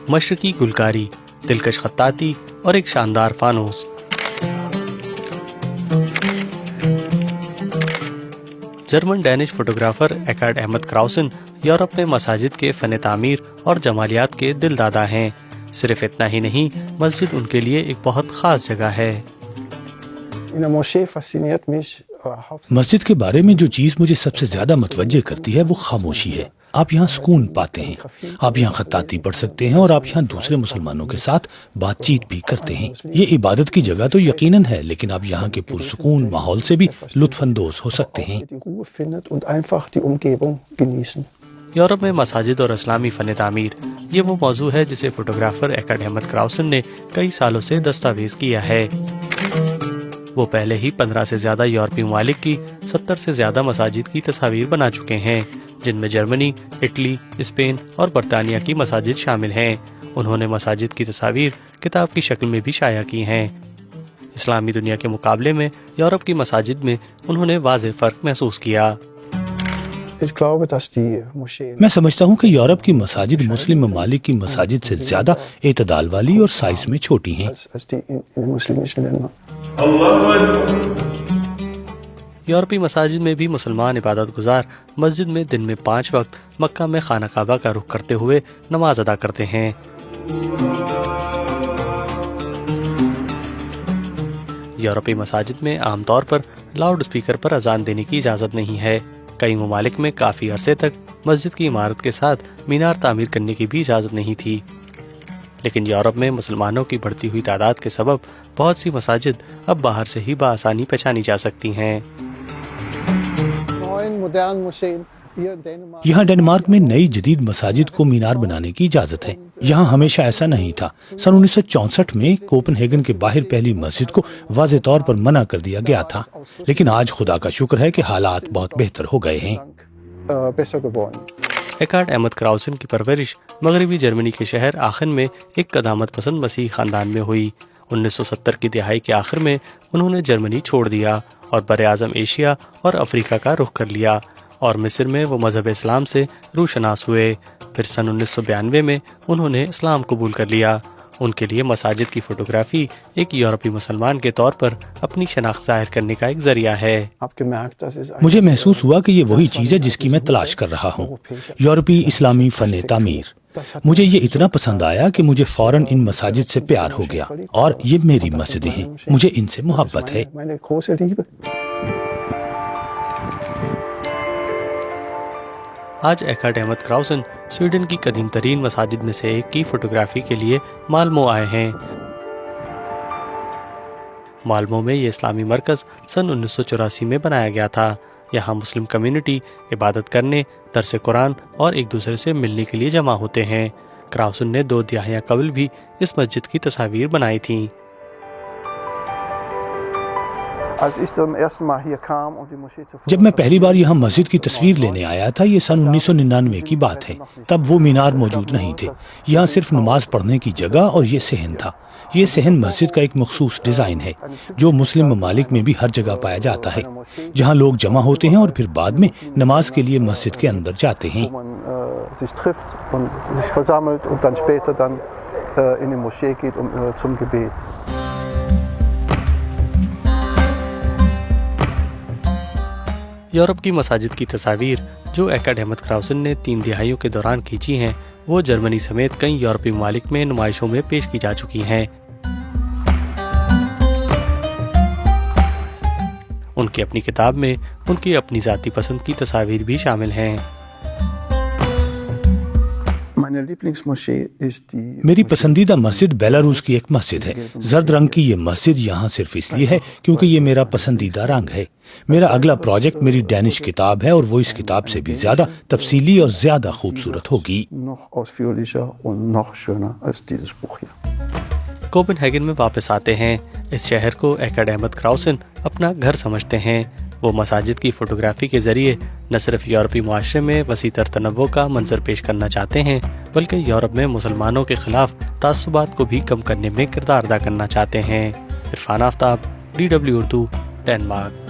مشرقی گلکاری، دلکش خطاطی اور ایک شاندار فانوس۔ جرمن ڈینش فوٹوگرافر ایکارڈ احمد کراؤسن یورپ میں مساجد کے فن تعمیر اور جمالیات کے دل دادا ہیں۔ صرف اتنا ہی نہیں، مسجد ان کے لیے ایک بہت خاص جگہ ہے۔ مسجد کے بارے میں جو چیز مجھے سب سے زیادہ متوجہ کرتی ہے وہ خاموشی ہے۔ آپ یہاں سکون پاتے ہیں، آپ یہاں خطاطی پڑھ سکتے ہیں اور آپ یہاں دوسرے مسلمانوں کے ساتھ بات چیت بھی کرتے ہیں۔ یہ عبادت کی جگہ تو یقیناً ہے، لیکن آپ یہاں کے پرسکون ماحول سے بھی لطف اندوز ہو سکتے ہیں۔ یورپ میں مساجد اور اسلامی فن تعمیر، یہ وہ موضوع ہے جسے فوٹوگرافر ایکارڈ احمد کراؤسن نے کئی سالوں سے دستاویز کیا ہے۔ وہ پہلے ہی 15 سے زیادہ یورپی ممالک کی 70 سے زیادہ مساجد کی تصاویر بنا چکے ہیں، جن میں جرمنی، اٹلی، اسپین اور برطانیہ کی مساجد شامل ہیں۔ انہوں نے مساجد کی تصاویر کتاب کی شکل میں بھی شائع کی ہیں۔ اسلامی دنیا کے مقابلے میں یورپ کی مساجد میں انہوں نے واضح فرق محسوس کیا۔ میں سمجھتا ہوں کہ یورپ کی مساجد مسلم ممالک کی مساجد سے زیادہ اعتدال والی اور سائز میں چھوٹی ہیں۔ یورپی مساجد میں بھی مسلمان عبادت گزار مسجد میں دن میں 5 وقت مکہ میں خانہ کعبہ کا رخ کرتے ہوئے نماز ادا کرتے ہیں۔ یورپی مساجد میں عام طور پر لاؤڈ اسپیکر پر اذان دینے کی اجازت نہیں ہے۔ کئی ممالک میں کافی عرصے تک مسجد کی عمارت کے ساتھ مینار تعمیر کرنے کی بھی اجازت نہیں تھی، لیکن یورپ میں مسلمانوں کی بڑھتی ہوئی تعداد کے سبب بہت سی مساجد اب باہر سے ہی بآسانی پہچانی جا سکتی ہیں۔ یہاں ڈنمارک میں نئی جدید مساجد کو مینار بنانے کی اجازت ہے۔ یہاں ہمیشہ ایسا نہیں تھا۔ سن 1964 میں کوپن ہیگن کے باہر پہلی مسجد کو واضح طور پر منع کر دیا گیا تھا، لیکن آج خدا کا شکر ہے کہ حالات بہت بہتر ہو گئے ہیں۔ ایکارڈ احمد کراؤسن کی پرورش مغربی جرمنی کے شہر آخن میں ایک قدامت پسند مسیحی خاندان میں ہوئی۔ 1970 کی دہائی کے آخر میں انہوں نے جرمنی چھوڑ دیا اور براعظم ایشیا اور افریقہ کا رخ کر لیا، اور مصر میں وہ مذہب اسلام سے روشناس ہوئے۔ پھر سن 1992 میں انہوں نے اسلام قبول کر لیا۔ ان کے لیے مساجد کی فوٹوگرافی ایک یورپی مسلمان کے طور پر اپنی شناخت ظاہر کرنے کا ایک ذریعہ ہے۔ مجھے محسوس ہوا کہ یہ وہی چیز ہے جس کی میں تلاش کر رہا ہوں، یورپی اسلامی فن تعمیر۔ مجھے یہ اتنا پسند آیا کہ مجھے فوراً ان مساجد سے پیار ہو گیا، اور یہ میری مسجدیں ہیں، مجھے ان سے محبت ہے۔ آج ایکارڈ احمد کراؤسن سویڈن کی قدیم ترین مساجد میں سے ایک کی فوٹوگرافی کے لیے مالمو آئے ہیں۔ مالمو میں یہ اسلامی مرکز سن 1984 میں بنایا گیا تھا۔ یہاں مسلم کمیونٹی عبادت کرنے، درس قرآن اور ایک دوسرے سے ملنے کے لیے جمع ہوتے ہیں۔ کراؤسن نے 2 دہائیاں قبل بھی اس مسجد کی تصاویر بنائی تھیں۔ جب میں پہلی بار یہاں مسجد کی تصویر لینے آیا تھا، یہ سن 1999 کی بات ہے، تب وہ مینار موجود نہیں تھے۔ یہاں صرف نماز پڑھنے کی جگہ اور یہ صحن تھا۔ یہ صحن مسجد کا ایک مخصوص ڈیزائن ہے جو مسلم ممالک میں بھی ہر جگہ پایا جاتا ہے، جہاں لوگ جمع ہوتے ہیں اور پھر بعد میں نماز کے لیے مسجد کے اندر جاتے ہیں۔ یورپ کی مساجد کی تصاویر جو ایکارڈ احمد کراؤسن نے 3 دہائیوں کے دوران کھینچی ہیں، وہ جرمنی سمیت کئی یورپی ممالک میں نمائشوں میں پیش کی جا چکی ہیں۔ ان کی اپنی کتاب میں ان کی اپنی ذاتی پسند کی تصاویر بھی شامل ہیں۔ میری پسندیدہ مسجد بیلاروس کی ایک مسجد ہے۔ زرد رنگ کی یہ مسجد یہاں صرف اس لیے ہے کیونکہ یہ میرا پسندیدہ رنگ ہے۔ میرا اگلا پروجیکٹ میری ڈینش کتاب ہے، اور وہ اس کتاب سے بھی زیادہ تفصیلی اور زیادہ خوبصورت ہوگی۔ کوپن ہیگن میں واپس آتے ہیں۔ اس شہر کو ایکارڈ احمد کراؤسن اپنا گھر سمجھتے ہیں۔ وہ مساجد کی فوٹوگرافی کے ذریعے نہ صرف یورپی معاشرے میں وسیع تر تنوع کا منظر پیش کرنا چاہتے ہیں، بلکہ یورپ میں مسلمانوں کے خلاف تعصبات کو بھی کم کرنے میں کردار ادا کرنا چاہتے ہیں۔ عرفان آفتاب، DW اردو، ڈنمارک۔